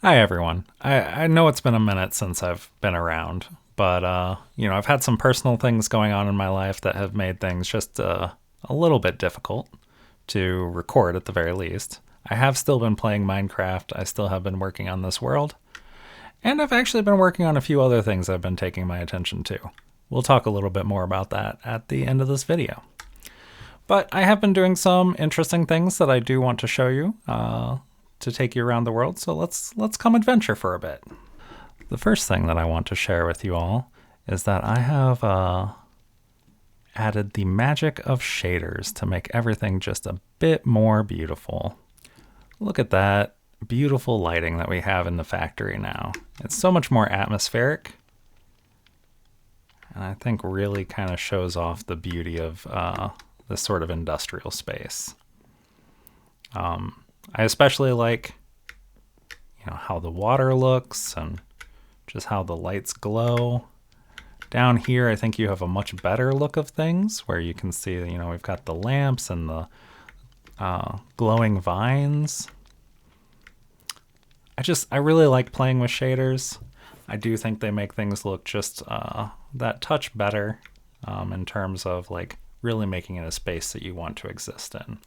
Hi everyone. I know it's been a minute since I've been around, but I've had some personal things going on in my life that have made things just a little bit difficult to record at the very least. I have still been playing Minecraft. I still have been working on this world, and I've actually been working on a few other things I've been taking my attention to. We'll talk a little bit more about that at the end of this video. But I have been doing some interesting things that I do want to show you to take you around the world. So let's come adventure for a bit. The first thing that I want to share with you all is that I have added the magic of shaders to make everything just a bit more beautiful. Look at that beautiful lighting that we have in the factory now. It's so much more atmospheric, and I think really kind of shows off the beauty of this sort of industrial space. I especially like, how the water looks and just how the lights glow. Down here, I think you have a much better look of things where you can see, we've got the lamps and the glowing vines. I really like playing with shaders. I do think they make things look just that touch better in terms of like really making it a space that you want to exist in.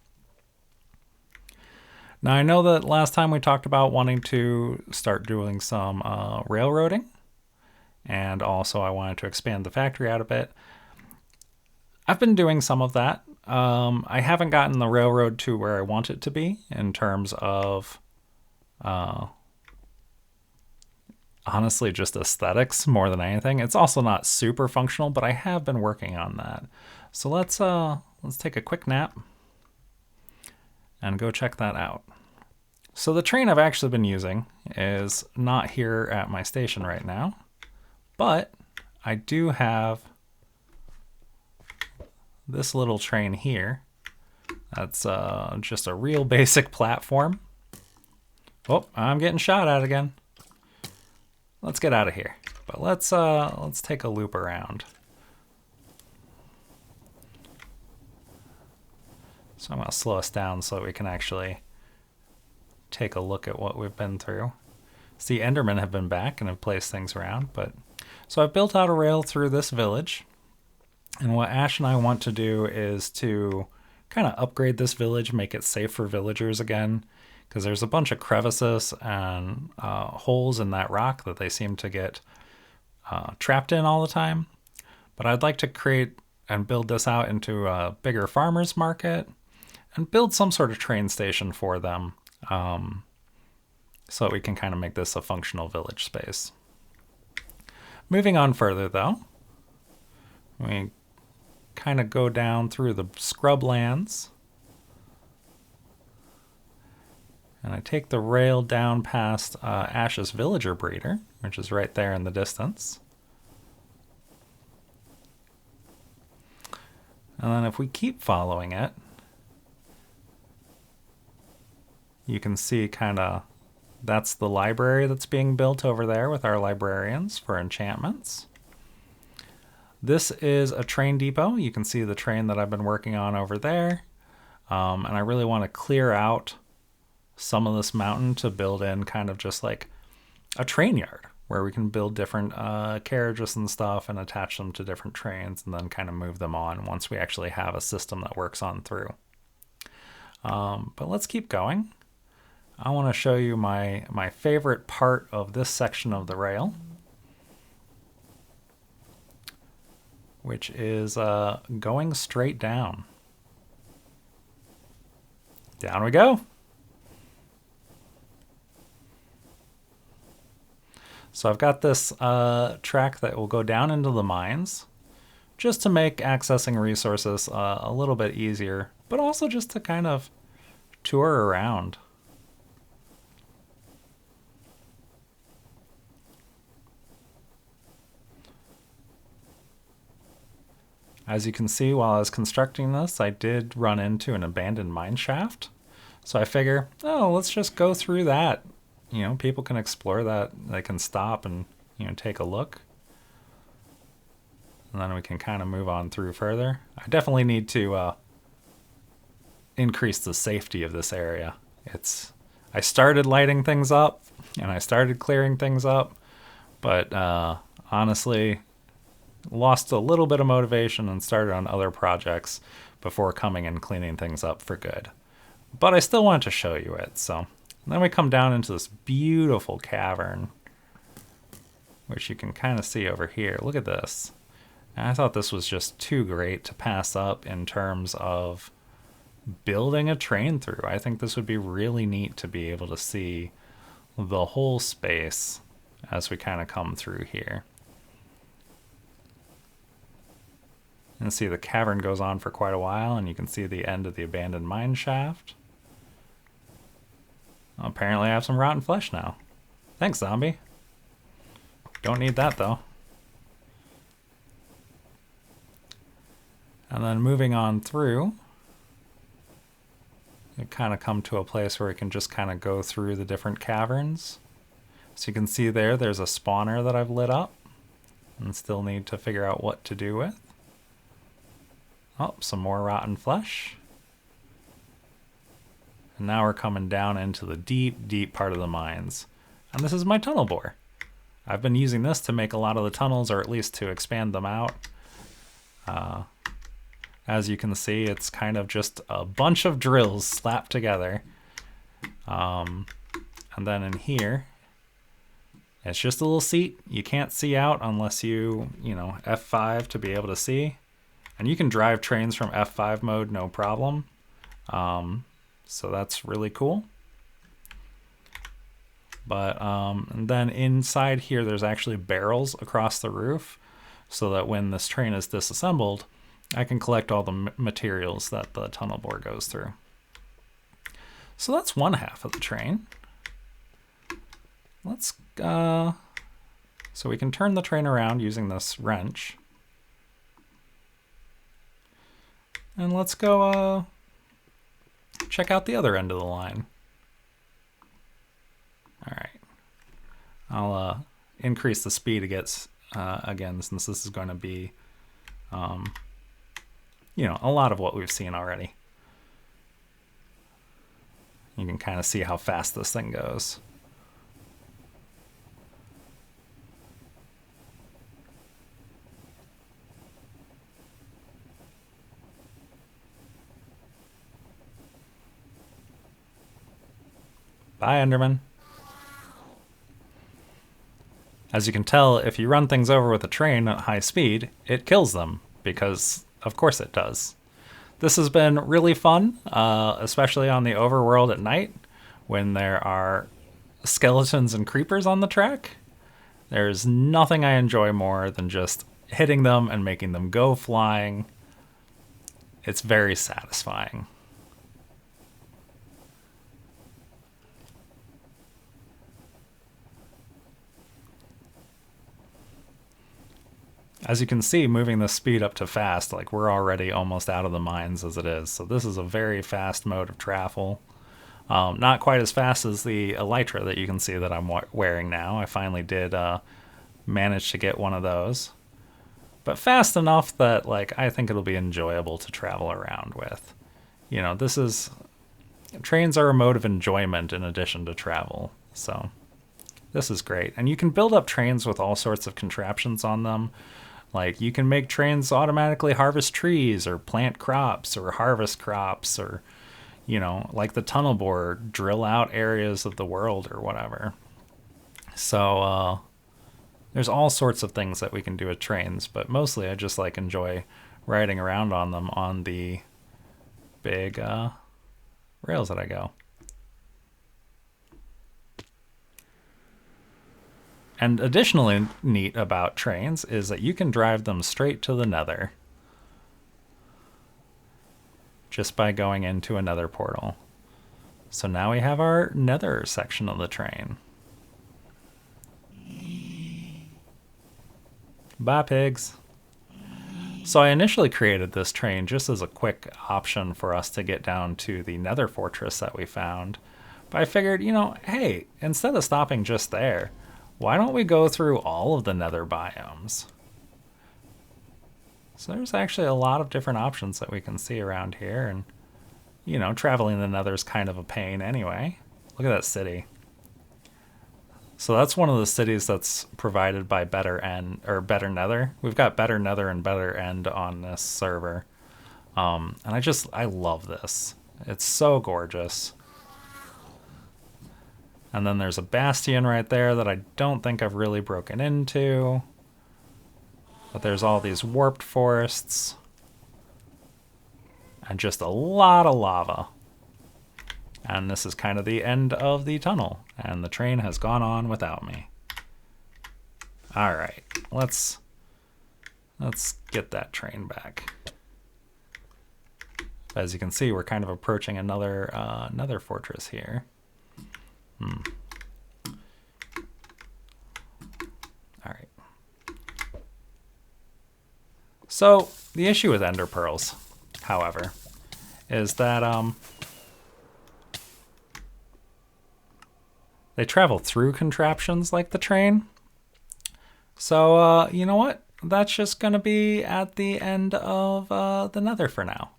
Now, I know that last time we talked about wanting to start doing some railroading, and also I wanted to expand the factory out a bit. I've been doing some of that. I haven't gotten the railroad to where I want it to be in terms of honestly just aesthetics more than anything. It's also not super functional, but I have been working on that. So let's take a quick nap and go check that out. So the train I've actually been using is not here at my station right now, but I do have this little train here. That's just a real basic platform. Oh, I'm getting shot at again. Let's get out of here. But let's take a loop around. So I'm gonna slow us down so that we can actually take a look at what we've been through. See, Endermen have been back and have placed things around, but so I've built out a rail through this village, and what Ash and I want to do is to kind of upgrade this village, make it safe for villagers again, because there's a bunch of crevices and holes in that rock that they seem to get trapped in all the time. But I'd like to create and build this out into a bigger farmer's market and build some sort of train station for them, so that we can kind of make this a functional village space. Moving on further though, we kind of go down through the scrublands, and I take the rail down past Ash's villager breeder, which is right there in the distance. And then if we keep following it, you can see kind of that's the library that's being built over there with our librarians for enchantments. This is a train depot. You can see the train that I've been working on over there. And I really want to clear out some of this mountain to build in kind of just like a train yard where we can build different carriages and stuff and attach them to different trains and then kind of move them on once we actually have a system that works on through. But let's keep going. I want to show you my favorite part of this section of the rail, which is going straight down. Down we go. So I've got this track that will go down into the mines just to make accessing resources a little bit easier, but also just to kind of tour around. As you can see, while I was constructing this, I did run into an abandoned mine shaft. So I figure, oh, let's just go through that. People can explore that. They can stop and, take a look. And then we can kind of move on through further. I definitely need to increase the safety of this area. I started lighting things up and I started clearing things up, but honestly, lost a little bit of motivation and started on other projects before coming and cleaning things up for good. But I still wanted to show you it. So then we come down into this beautiful cavern, which you can kind of see over here. Look at this. And I thought this was just too great to pass up in terms of building a train through. I think this would be really neat to be able to see the whole space as we kind of come through here. And see the cavern goes on for quite a while, and you can see the end of the abandoned mine shaft. Apparently I have some rotten flesh now. Thanks, zombie. Don't need that though. And then moving on through, you kind of come to a place where we can just kind of go through the different caverns. So you can see there's a spawner that I've lit up and still need to figure out what to do with. Oh, some more rotten flesh. And now we're coming down into the deep, deep part of the mines. And this is my tunnel bore. I've been using this to make a lot of the tunnels, or at least to expand them out. As you can see, it's kind of just a bunch of drills slapped together. And then in here, it's just a little seat. You can't see out unless you know, F5 to be able to see. And you can drive trains from F5 mode, no problem. So that's really cool. But and then inside here, there's actually barrels across the roof, so that when this train is disassembled, I can collect all the materials that the tunnel bore goes through. So that's one half of the train. Let's so we can turn the train around using this wrench. And let's go check out the other end of the line. All right. I'll increase the speed again, since this is going to be, you know, a lot of what we've seen already. You can kind of see how fast this thing goes. Bye, Enderman. As you can tell, if you run things over with a train at high speed, it kills them, because of course it does. This has been really fun, especially on the overworld at night, when there are skeletons and creepers on the track. There's nothing I enjoy more than just hitting them and making them go flying. It's very satisfying. As you can see, moving the speed up to fast, like we're already almost out of the mines as it is. So this is a very fast mode of travel. Not quite as fast as the elytra that you can see that I'm wearing now. I finally did manage to get one of those. But fast enough that like I think it'll be enjoyable to travel around with. You know, trains are a mode of enjoyment in addition to travel. So this is great. And you can build up trains with all sorts of contraptions on them. Like you can make trains automatically harvest trees or plant crops or harvest crops, or, you know, like the tunnel bore, drill out areas of the world or whatever. So there's all sorts of things that we can do with trains, but mostly I just like enjoy riding around on them on the big rails that I go. And additionally neat about trains is that you can drive them straight to the Nether just by going into a Nether portal. So now we have our Nether section of the train. Bye, pigs. So I initially created this train just as a quick option for us to get down to the Nether fortress that we found. But I figured, you know, hey, instead of stopping just there, why don't we go through all of the Nether biomes? So there's actually a lot of different options that we can see around here, and, you know, traveling the Nether is kind of a pain anyway. Look at that city. So that's one of the cities that's provided by Better End or Better Nether. We've got Better Nether and Better End on this server. And I love this. It's so gorgeous. And then there's a bastion right there that I don't think I've really broken into. But there's all these warped forests. And just a lot of lava. And this is kind of the end of the tunnel. And the train has gone on without me. Alright, let's get that train back. As you can see, we're kind of approaching another fortress here. Alright. So, the issue with ender pearls, however, is that they travel through contraptions like the train. So, you know what? That's just going to be at the end of the nether for now.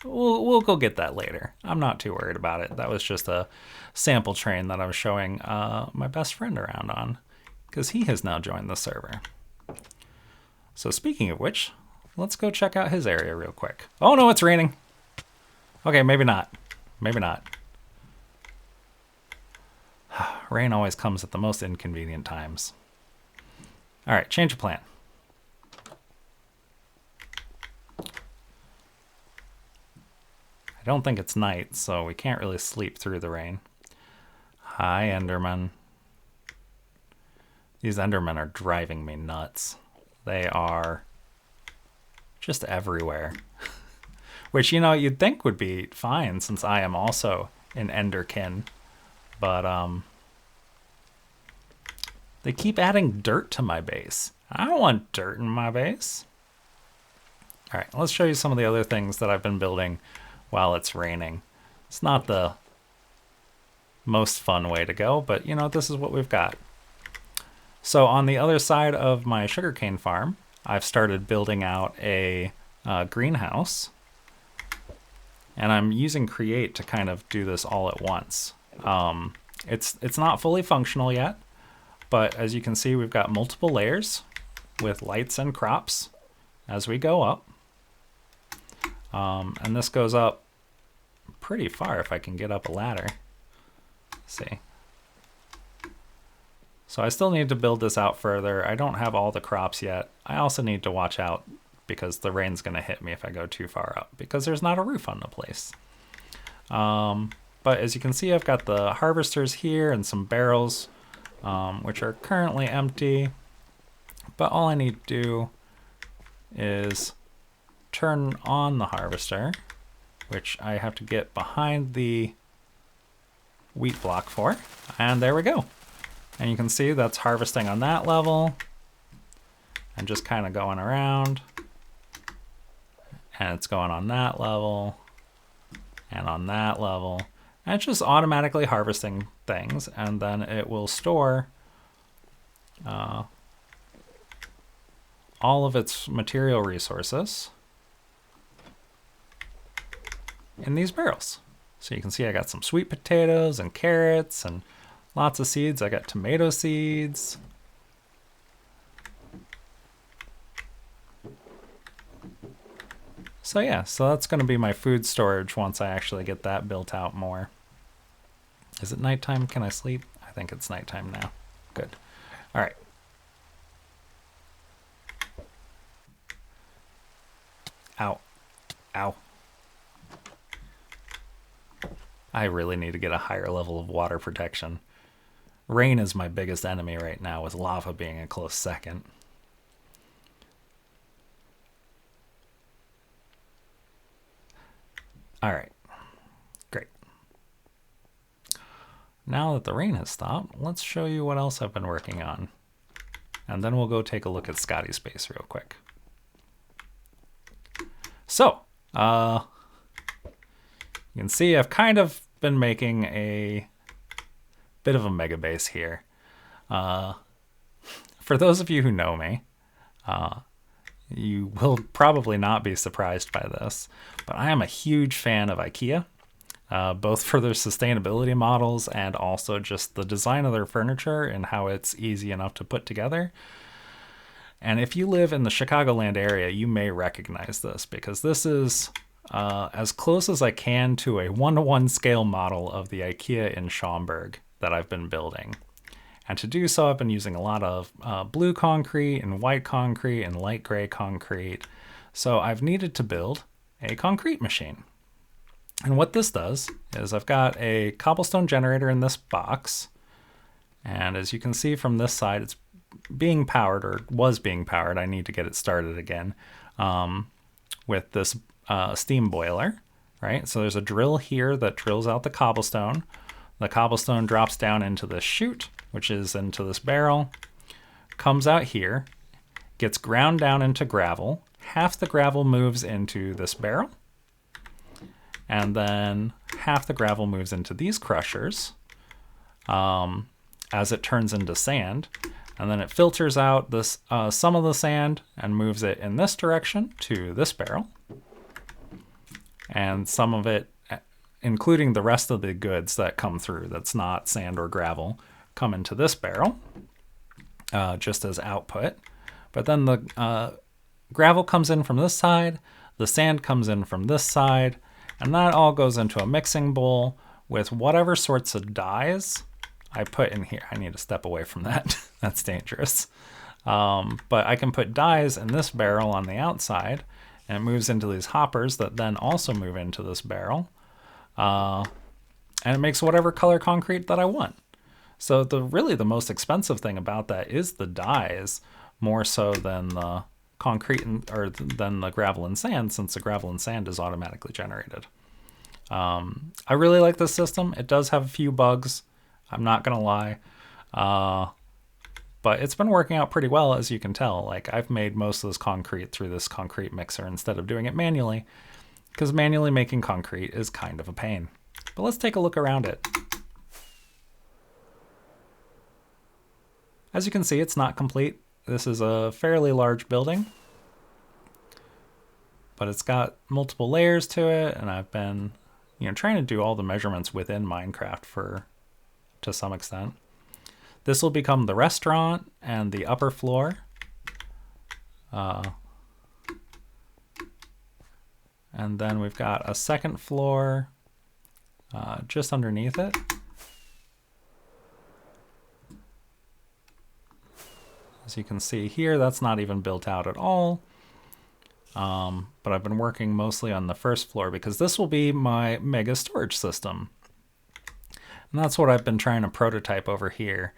We'll go get that later. I'm not too worried about it. That was just a sample train that I was showing my best friend around on, because he has now joined the server. So speaking of which, let's go check out his area real quick. Oh no, it's raining. Okay, maybe not. Maybe not. Rain always comes at the most inconvenient times. All right, change of plan. I don't think it's night, so we can't really sleep through the rain. Hi, Enderman. These Endermen are driving me nuts. They are just everywhere. Which, you know, you'd think would be fine since I am also an Enderkin. But, they keep adding dirt to my base. I don't want dirt in my base. All right, let's show you some of the other things that I've been building while it's raining. It's not the most fun way to go, but you know, this is what we've got. So on the other side of my sugarcane farm, I've started building out a greenhouse, and I'm using Create to kind of do this all at once. It's not fully functional yet, but as you can see, we've got multiple layers with lights and crops as we go up. And this goes up pretty far if I can get up a ladder. Let's see. So I still need to build this out further. I don't have all the crops yet. I also need to watch out because the rain's going to hit me if I go too far up because there's not a roof on the place. But as you can see, I've got the harvesters here and some barrels, which are currently empty. But all I need to do is turn on the harvester, which I have to get behind the wheat block for, and there we go. And you can see that's harvesting on that level and just kind of going around, and it's going on that level and on that level, and it's just automatically harvesting things, and then it will store all of its material resources in these barrels. So you can see I got some sweet potatoes and carrots and lots of seeds. I got tomato seeds. So yeah, so that's going to be my food storage once I actually get that built out more. Is it nighttime? Can I sleep? I think it's nighttime now. Good. All right. Ow. Ow. I really need to get a higher level of water protection. Rain is my biggest enemy right now, with lava being a close second. All right, great. Now that the rain has stopped, let's show you what else I've been working on. And then we'll go take a look at Scotty's base real quick. So, you can see I've kind of been making a bit of a Megabase here. For those of you who know me, you will probably not be surprised by this, but I am a huge fan of IKEA. both for their sustainability models and also just the design of their furniture and how it's easy enough to put together. And if you live in the Chicagoland area, you may recognize this because this is as close as I can to a 1-to-1 scale model of the IKEA in Schaumburg that I've been building. And to do so, I've been using a lot of blue concrete and white concrete and light gray concrete. So I've needed to build a concrete machine. And what this does is I've got a cobblestone generator in this box. And as you can see from this side, it's being powered, or was being powered. I need to get it started again with this steam boiler, right? So there's a drill here that drills out the cobblestone. The cobblestone drops down into this chute, which is into this barrel, comes out here, gets ground down into gravel. Half the gravel moves into this barrel, and then half the gravel moves into these crushers as it turns into sand. And then it filters out this some of the sand and moves it in this direction to this barrel. And some of it, including the rest of the goods that come through that's not sand or gravel, come into this barrel just as output. But then the gravel comes in from this side, the sand comes in from this side, and that all goes into a mixing bowl with whatever sorts of dyes I put in here. I need to step away from that. That's dangerous. But I can put dyes in this barrel on the outside, and it moves into these hoppers that then also move into this barrel. And it makes whatever color concrete that I want. So really the most expensive thing about that is the dyes, more so than the concrete or than the gravel and sand, since the gravel and sand is automatically generated. I really like this system. It does have a few bugs, I'm not gonna lie, but it's been working out pretty well, as you can tell. Like, I've made most of this concrete through this concrete mixer instead of doing it manually, because manually making concrete is kind of a pain. But let's take a look around it. As you can see, it's not complete. This is a fairly large building, but it's got multiple layers to it, and I've been, trying to do all the measurements within Minecraft to some extent. This will become the restaurant and the upper floor. And then we've got a second floor just underneath it. As you can see here, that's not even built out at all. But I've been working mostly on the first floor because this will be my mega storage system. And that's what I've been trying to prototype over here,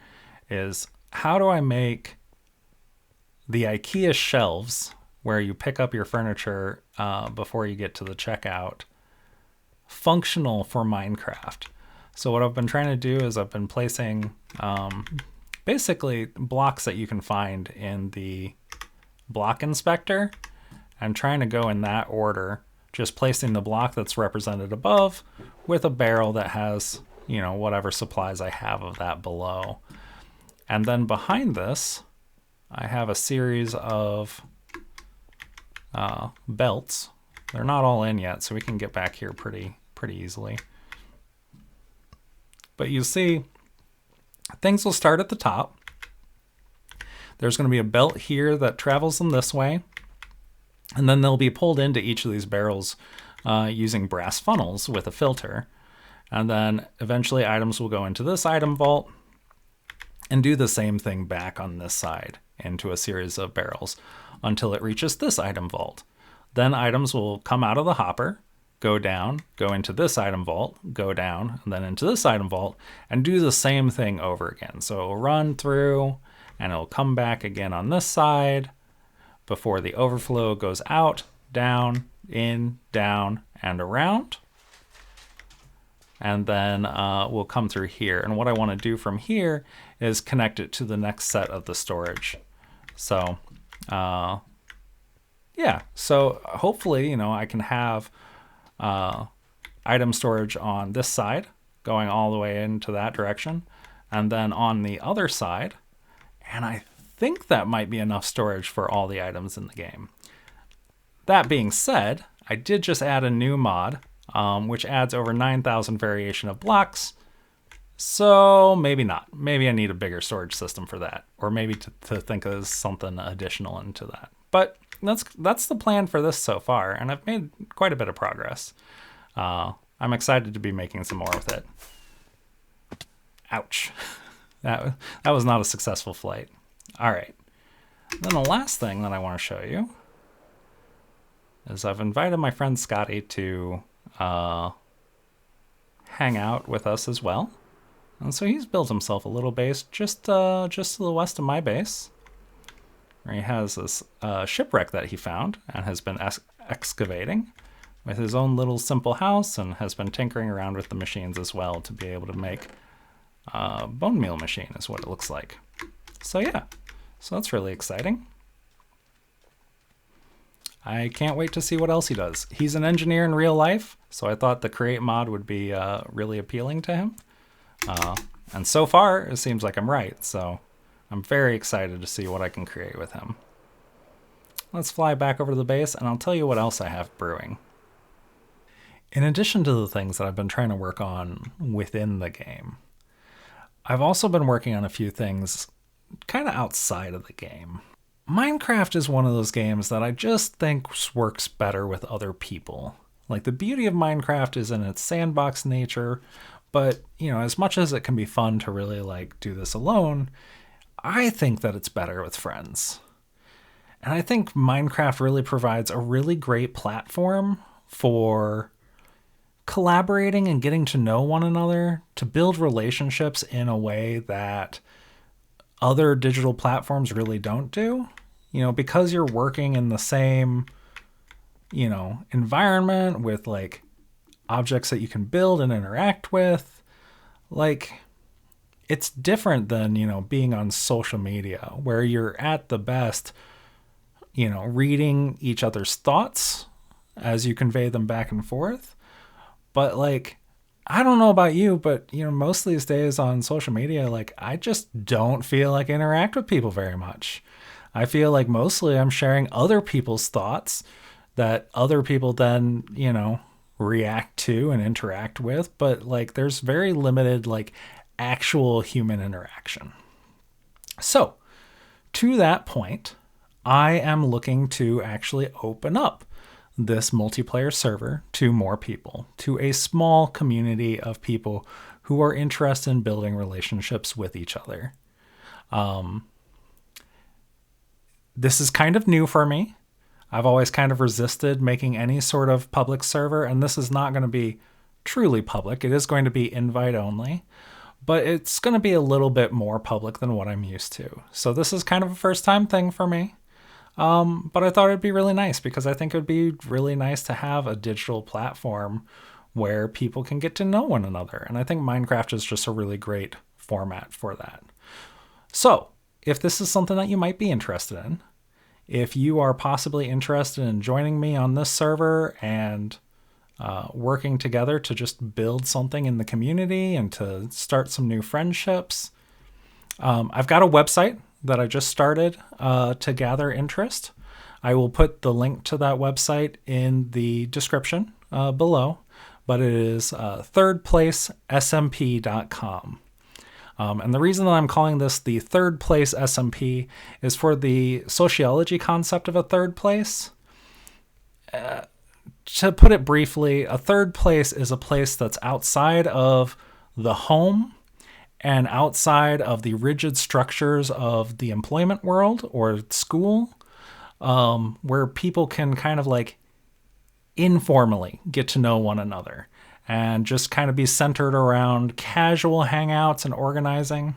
is how do I make the IKEA shelves where you pick up your furniture before you get to the checkout functional for Minecraft. So what I've been trying to do is I've been placing basically blocks that you can find in the block inspector and trying to go in that order, just placing the block that's represented above with a barrel that has, whatever supplies I have of that below. And then behind this, I have a series of belts. They're not all in yet, so we can get back here pretty easily. But you see, things will start at the top. There's going to be a belt here that travels them this way, and then they'll be pulled into each of these barrels using brass funnels with a filter. And then eventually items will go into this item vault and do the same thing back on this side into a series of barrels until it reaches this item vault. Then items will come out of the hopper, go down, go into this item vault, go down, and then into this item vault, and do the same thing over again. So it'll run through, and it'll come back again on this side before the overflow goes out, down, in, down, and around. And then we'll come through here. And what I want to do from here is connect it to the next set of the storage. So, yeah. So hopefully, I can have item storage on this side going all the way into that direction. And then on the other side, and I think that might be enough storage for all the items in the game. That being said, I did just add a new mod which adds over 9,000 variation of blocks. So maybe not. Maybe I need a bigger storage system for that, or maybe to think of something additional into that. But that's the plan for this so far, and I've made quite a bit of progress. I'm excited to be making some more with it. Ouch. That was not a successful flight. All right. Then the last thing that I want to show you is I've invited my friend Scotty to hang out with us as well. And so he's built himself a little base just to the west of my base, where he has this shipwreck that he found and has been excavating with his own little simple house, and has been tinkering around with the machines as well to be able to make a bone meal machine is what it looks like. So yeah, so that's really exciting. I can't wait to see what else he does. He's an engineer in real life, so I thought the create mod would be really appealing to him. And so far, it seems like I'm right, so I'm very excited to see what I can create with him. Let's fly back over to the base, and I'll tell you what else I have brewing. In addition to the things that I've been trying to work on within the game, I've also been working on a few things kind of outside of the game. Minecraft is one of those games that I just think works better with other people. Like, the beauty of Minecraft is in its sandbox nature, but, you know, as much as it can be fun to really, like, do this alone, I think that it's better with friends. And I think Minecraft really provides a really great platform for collaborating and getting to know one another, to build relationships in a way that other digital platforms really don't do. You know, because you're working in the same, you know, environment with like objects that you can build and interact with. Like, it's different than, you know, being on social media where you're at the best, you know, reading each other's thoughts as you convey them back and forth. But like, I don't know about you, but, you know, most of these days on social media, like, I just don't feel like I interact with people very much. I feel like mostly I'm sharing other people's thoughts that other people then, you know, react to and interact with. But like, there's very limited, like, actual human interaction. So to that point, I am looking to actually open up this multiplayer server to more people, to a small community of people who are interested in building relationships with each other. This is kind of new for me. I've always kind of resisted making any sort of public server, and this is not going to be truly public. It is going to be invite only, but it's going to be a little bit more public than what I'm used to. So this is kind of a first time thing for me. But I thought it'd be really nice because I think it would be really nice to have a digital platform where people can get to know one another. And I think Minecraft is just a really great format for that. So if this is something that you might be interested in, if you are possibly interested in joining me on this server and working together to just build something in the community and to start some new friendships, I've got a website that I just started to gather interest. I will put the link to that website in the description below, but it is thirdplacesmp.com. And the reason that I'm calling this the Third Place SMP is for the sociology concept of a third place. To put it briefly, a third place is a place that's outside of the home and outside of the rigid structures of the employment world or school, where people can kind of like informally get to know one another and just kind of be centered around casual hangouts and organizing.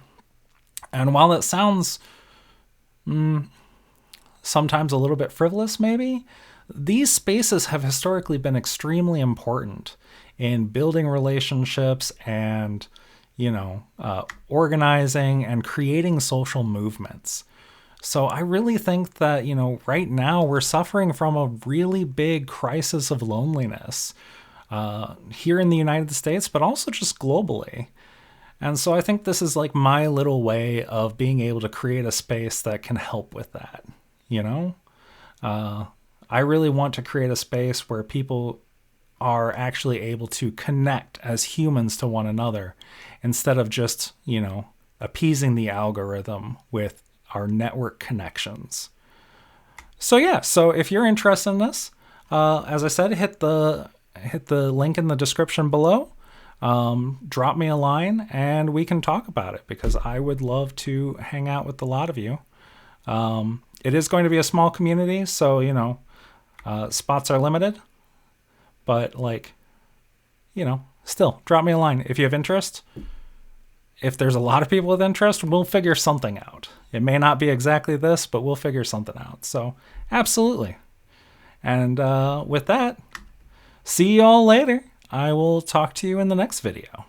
And while it sounds sometimes a little bit frivolous, maybe, these spaces have historically been extremely important in building relationships and, you know, organizing and creating social movements. So I really think that, you know, right now we're suffering from a really big crisis of loneliness here in the United States, but also just globally. And so I think this is like my little way of being able to create a space that can help with that, you know? I really want to create a space where people are actually able to connect as humans to one another instead of just, appeasing the algorithm with our network connections. So yeah, so if you're interested in this, as I said, hit the link in the description below. Drop me a line and we can talk about it, because I would love to hang out with a lot of you. It is going to be a small community, so spots are limited, but still drop me a line if you have interest. If there's a lot of people with interest, we'll figure something out. It may not be exactly this, but we'll figure something out. So absolutely. And with that, see you all later. I will talk to you in the next video.